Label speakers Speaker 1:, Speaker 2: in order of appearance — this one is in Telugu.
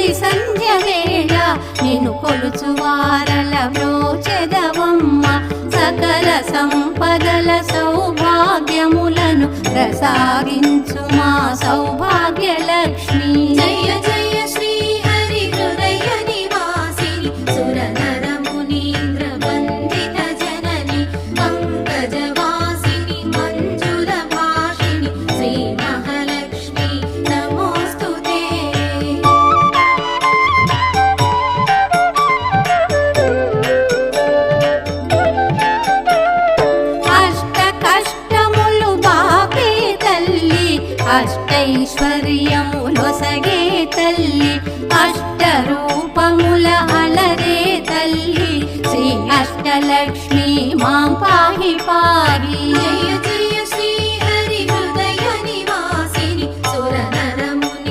Speaker 1: తొలి సంధ్య వేళ నిన్ను కొలుచువారల బ్రోచెదవమ్మ సకల సంపదల సౌభాగ్యములను ప్రసాదించు మా సౌభాగ్య లక్ష్మి
Speaker 2: జయ జయ శ్రీ హరి హృదయ నివాసిని సురనర మునీంద్ర వందిత జనని పంకజవాసిని మంజుల భాషిని శ్రీ మహాలక్ష్మి నమోస్తుతే
Speaker 1: అష్ట కష్టములు బాపే తల్లి అష్టైశ్వర్యములొసగే తల్లి అష్ట రూపముల అలరే తల్లి శ్రీ అష్టలక్ష్మి మాం పాహి పాహి
Speaker 2: జయ